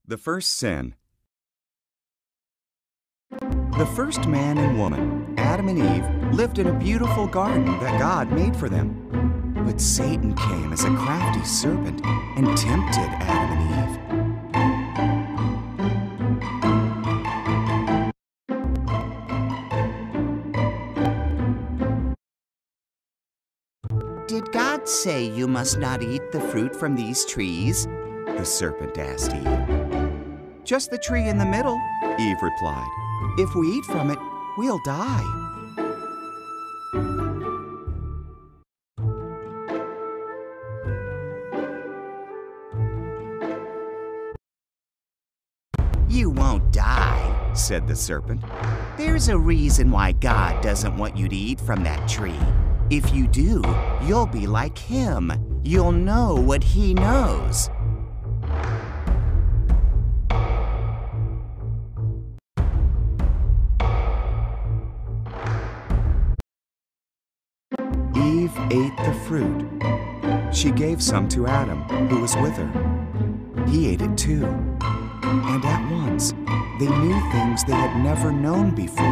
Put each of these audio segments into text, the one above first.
The first sin. The first man and woman, Adam and Eve, lived in a beautiful garden that God made for them. But Satan came as a crafty serpent and tempted Adam and Eve. Did God say you must not eat the fruit from these trees? The serpent asked Eve. Just the tree in the middle, Eve replied. If we eat from it, we'll die. You won't die, said the serpent. There's a reason why God doesn't want you to eat from that tree. If you do, you'll be like him. You'll know what he knows. Eve ate the fruit. She gave some to Adam, who was with her. He ate it too. And at once, they knew things they had never known before.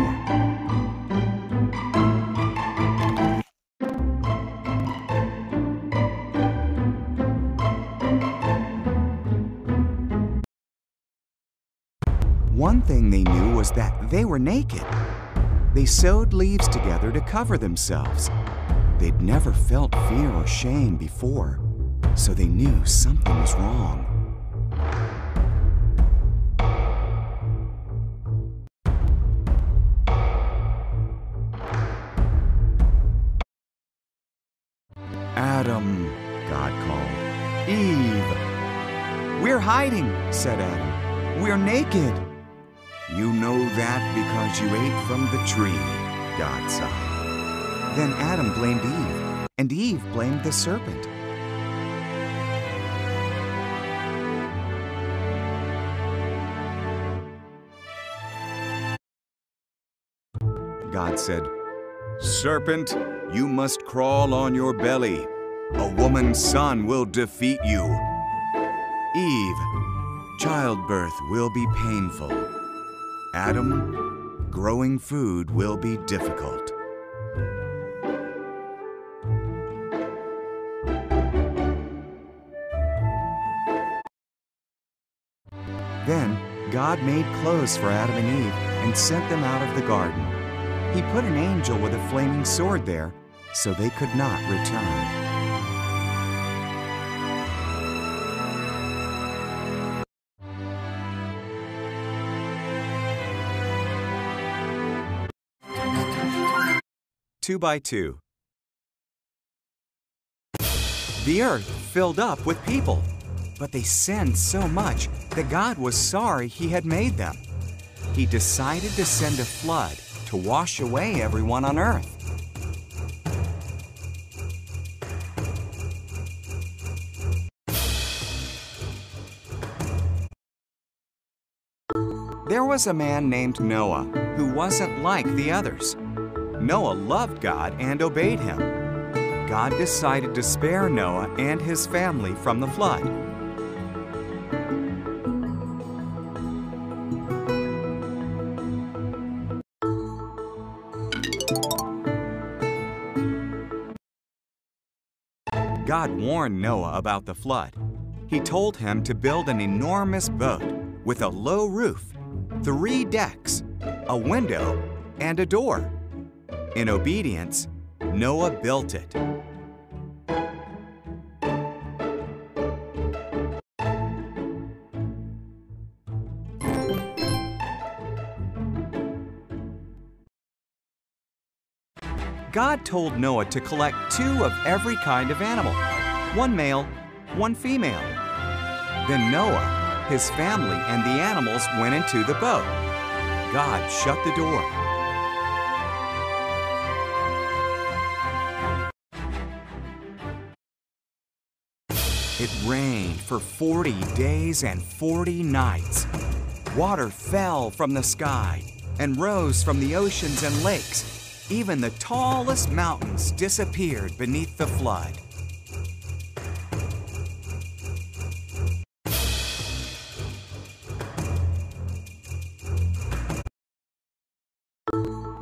One thing they knew was that they were naked. They sewed leaves together to cover themselves. They'd never felt fear or shame before, so they knew something was wrong. Adam, God called. Eve! We're hiding, said Adam. We're naked. You know that because you ate from the tree, God sighed. Then Adam blamed Eve, and Eve blamed the serpent. God said, Serpent, you must crawl on your belly. A woman's son will defeat you. Eve, childbirth will be painful. Adam, growing food will be difficult. Then God made clothes for Adam and Eve and sent them out of the garden. He put an angel with a flaming sword there so they could not return. Two by two. The earth filled up with people, but they sinned so much that God was sorry he had made them. He decided to send a flood to wash away everyone on earth. There was a man named Noah who wasn't like the others. Noah loved God and obeyed him. God decided to spare Noah and his family from the flood. God warned Noah about the flood. He told him to build an enormous boat with a low roof, 3 decks, a window, and a door. In obedience, Noah built it. God told Noah to collect 2 of every kind of animal, 1 male, 1 female. Then Noah, his family, and the animals went into the boat. God shut the door. It rained for 40 days and 40 nights. Water fell from the sky and rose from the oceans and lakes. Even the tallest mountains disappeared beneath the flood.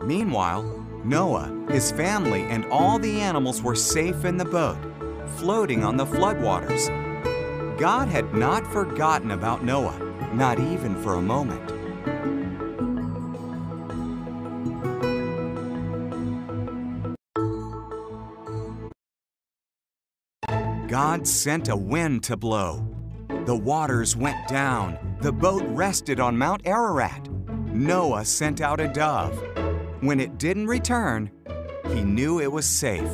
Meanwhile, Noah, his family, and all the animals were safe in the boat, floating on the floodwaters. God had not forgotten about Noah, not even for a moment. God sent a wind to blow. The waters went down. The boat rested on Mount Ararat. Noah sent out a dove. When it didn't return, he knew it was safe.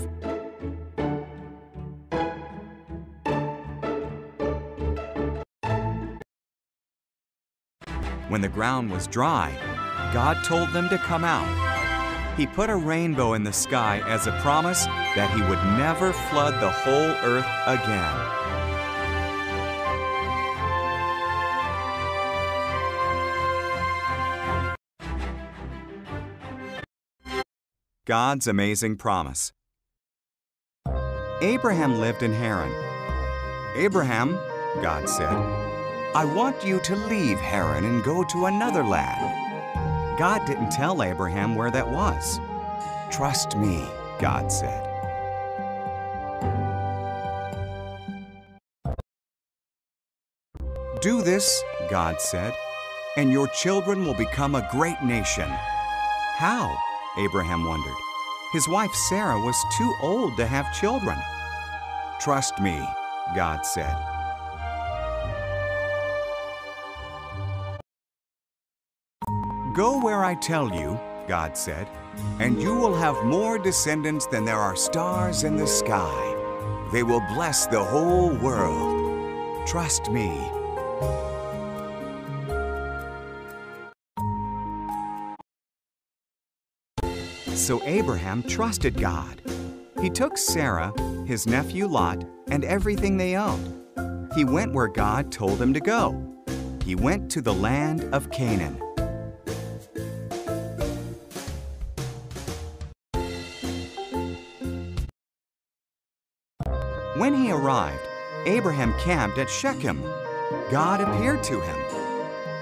When the ground was dry, God told them to come out. He put a rainbow in the sky as a promise that he would never flood the whole earth again. God's amazing promise. Abraham lived in Haran. "Abraham," God said, "I want you to leave Haran and go to another land." God didn't tell Abraham where that was. "Trust me," God said. "Do this," God said, "and your children will become a great nation." "How?" Abraham wondered. His wife Sarah was too old to have children. "Trust me," God said. "Go where I tell you," God said, "and you will have more descendants than there are stars in the sky. They will bless the whole world. Trust me." So Abraham trusted God. He took Sarah, his nephew Lot, and everything they owned. He went where God told him to go. He went to the land of Canaan. When he arrived, Abraham camped at Shechem. God appeared to him.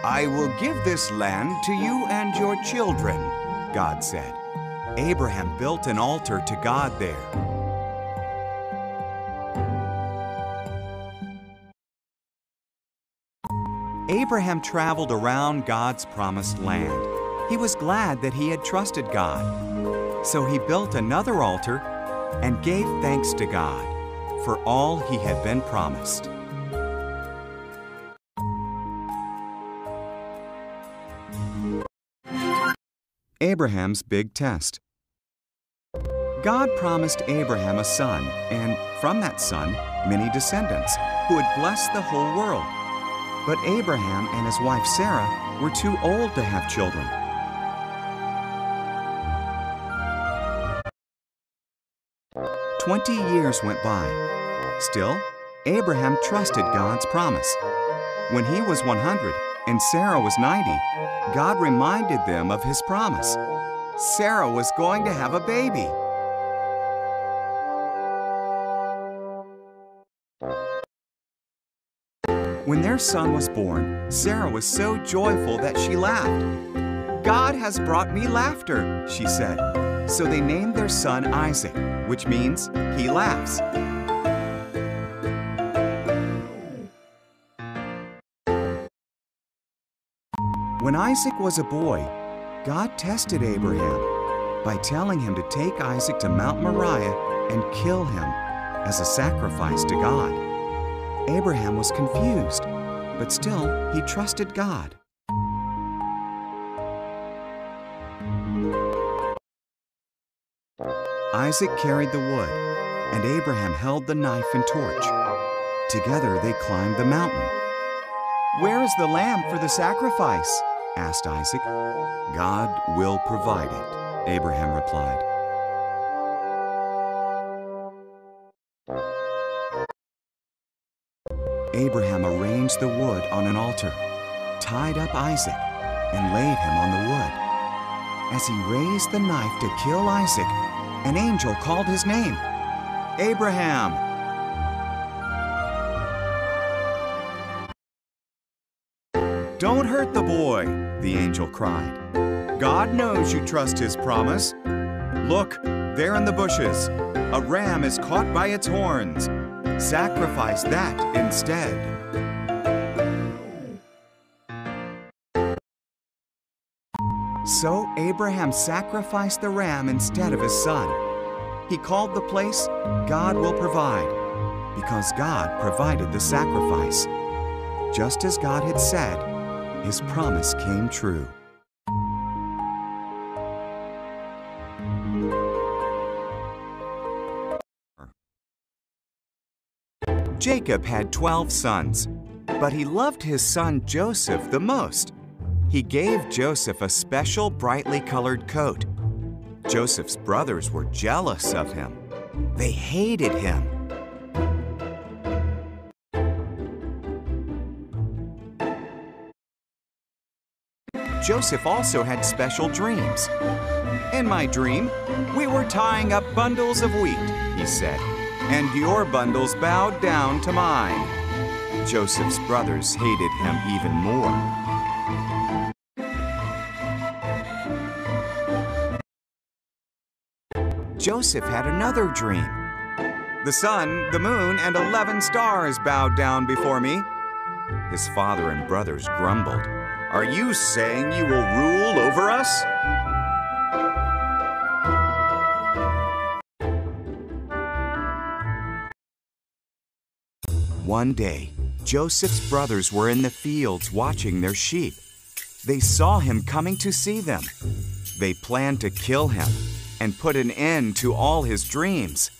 "I will give this land to you and your children," God said. Abraham built an altar to God there. Abraham traveled around God's promised land. He was glad that he had trusted God. So he built another altar and gave thanks to God for all he had been promised. Abraham's big test. God promised Abraham a son, and from that son, many descendants, who would bless the whole world. But Abraham and his wife Sarah were too old to have children. "20 years went by. Still, Abraham trusted God's promise. When he was 100 and Sarah was 90, God reminded them of his promise. Sarah was going to have a baby. When their son was born, Sarah was so joyful that she laughed. "God has brought me laughter," she said. So they named their son Isaac, which means he laughs. When Isaac was a boy, God tested Abraham by telling him to take Isaac to Mount Moriah and kill him as a sacrifice to God. Abraham was confused, but still he trusted God. Isaac carried the wood, and Abraham held the knife and torch. Together they climbed the mountain. "Where is the lamb for the sacrifice?" asked Isaac. "God will provide it," Abraham replied. Abraham arranged the wood on an altar, tied up Isaac, and laid him on the wood. As he raised the knife to kill Isaac, an angel called his name, "Abraham!" "Don't hurt the boy," the angel cried. God knows you trust His promise. Look, there in the bushes, a ram is caught by its horns. Sacrifice that instead. So Abraham sacrificed the ram instead of his son. He called the place God Will Provide, because God provided the sacrifice. Just as God had said, His promise came true. Jacob had 12 sons, but he loved his son Joseph the most. He gave Joseph a special brightly colored coat. Joseph's brothers were jealous of him. They hated him. Joseph also had special dreams. In my dream, we were tying up bundles of wheat, he said, and your bundles bowed down to mine. Joseph's brothers hated him even more. Joseph had another dream. The sun, the moon, and 11 stars bowed down before me. His father and brothers grumbled. Are you saying you will rule over us? One day, Joseph's brothers were in the fields watching their sheep. They saw him coming to see them. They planned to kill him and put an end to all his dreams.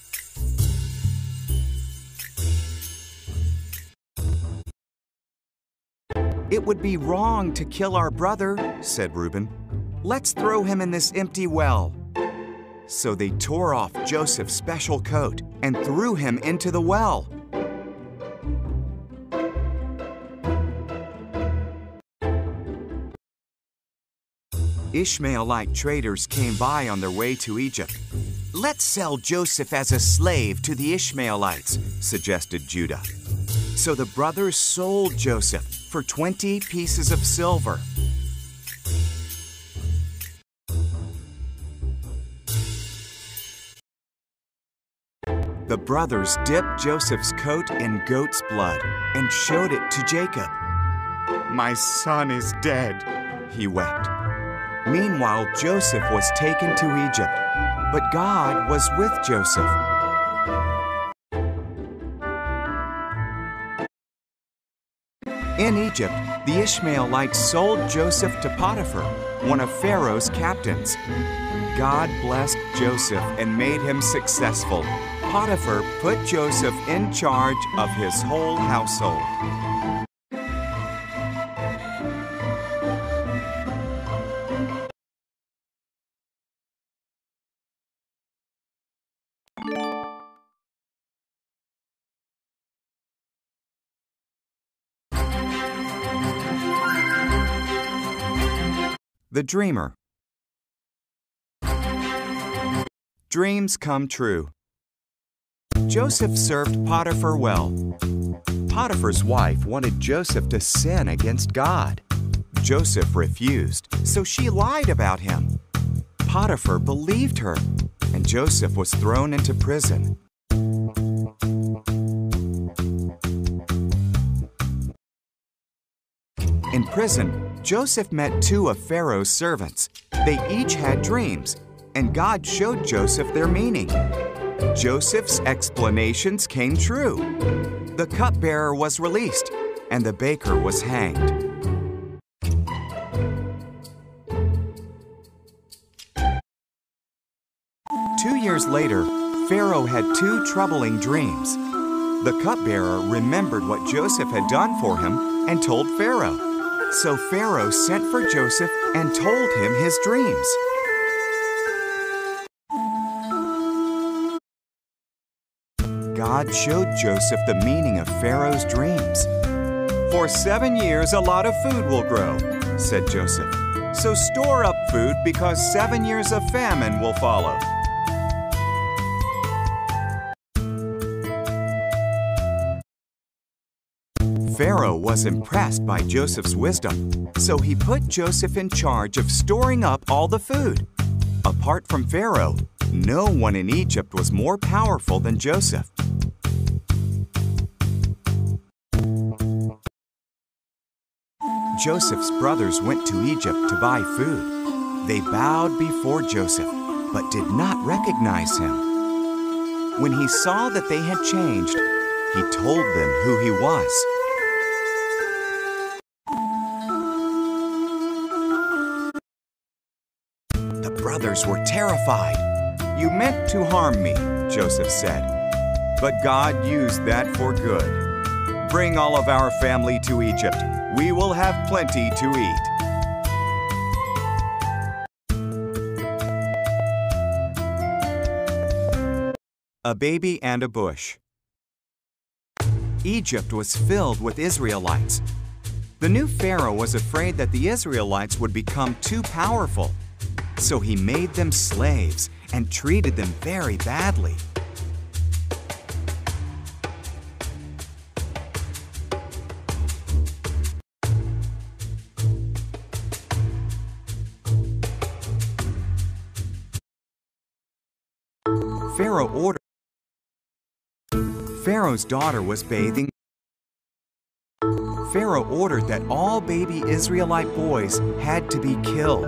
It would be wrong to kill our brother, said Reuben. Let's throw him in this empty well. So they tore off Joseph's special coat and threw him into the well. Ishmaelite traders came by on their way to Egypt. Let's sell Joseph as a slave to the Ishmaelites, suggested Judah. So the brothers sold Joseph for 20 pieces of silver. The brothers dipped Joseph's coat in goat's blood and showed it to Jacob. My son is dead, he wept. Meanwhile, Joseph was taken to Egypt, but God was with Joseph. In Egypt, the Ishmaelites sold Joseph to Potiphar, one of Pharaoh's captains. God blessed Joseph and made him successful. Potiphar put Joseph in charge of his whole household. The Dreamer. Dreams come true. Joseph served Potiphar well. Potiphar's wife wanted Joseph to sin against God. Joseph refused, so she lied about him. Potiphar believed her, and Joseph was thrown into prison. In prison, Joseph met two of Pharaoh's servants. They each had dreams, and God showed Joseph their meaning. Joseph's explanations came true. The cupbearer was released, and the baker was hanged. Years later, Pharaoh had two troubling dreams. The cupbearer remembered what Joseph had done for him and told Pharaoh. So Pharaoh sent for Joseph and told him his dreams. God showed Joseph the meaning of Pharaoh's dreams. For 7 years, a lot of food will grow, said Joseph. So store up food because 7 years of famine will follow. Pharaoh was impressed by Joseph's wisdom, so he put Joseph in charge of storing up all the food. Apart from Pharaoh, no one in Egypt was more powerful than Joseph. Joseph's brothers went to Egypt to buy food. They bowed before Joseph, but did not recognize him. When he saw that they had changed, he told them who he was. The brothers were terrified. "You meant to harm me," Joseph said, "but God used that for good. Bring all of our family to Egypt. We will have plenty to eat." A baby and a bush. Egypt was filled with Israelites. The new Pharaoh was afraid that the Israelites would become too powerful, so he made them slaves and treated them very badly. Pharaoh's daughter was bathing. Pharaoh ordered that all baby Israelite boys had to be killed.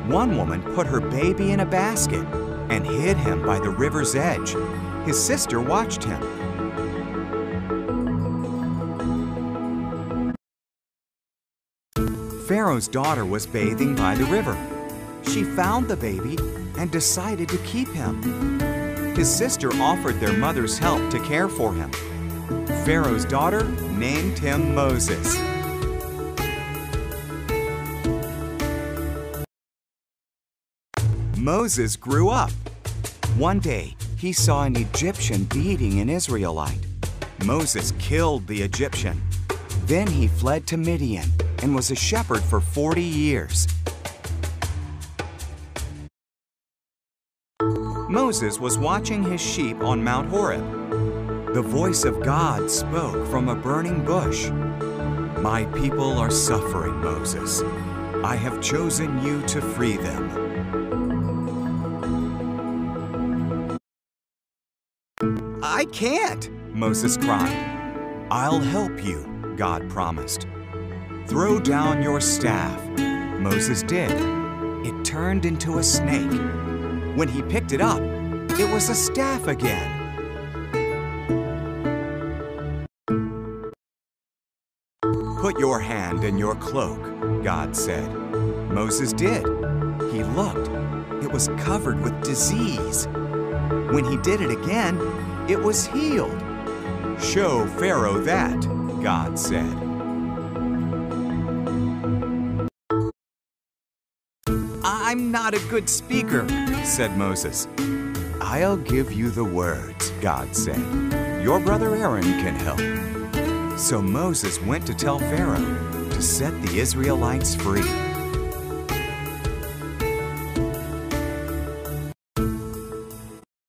One woman put her baby in a basket and hid him by the river's edge. His sister watched him. Pharaoh's daughter was bathing by the river. She found the baby and decided to keep him. His sister offered their mother's help to care for him. Pharaoh's daughter named him Moses. Moses grew up. One day, he saw an Egyptian beating an Israelite. Moses killed the Egyptian. Then he fled to Midian and was a shepherd for 40 years. Moses was watching his sheep on Mount Horeb. The voice of God spoke from a burning bush. "My people are suffering, Moses. I have chosen you to free them." "I can't," Moses cried. "I'll help you," God promised. "Throw down your staff." Moses did. It turned into a snake. When he picked it up, it was a staff again. "Put your hand in your cloak," God said. Moses did. He looked. It was covered with disease. When he did it again, it was healed. "Show Pharaoh that," God said. "I'm not a good speaker," said Moses. "I'll give you the words," God said. "Your brother Aaron can help." So Moses went to tell Pharaoh to set the Israelites free.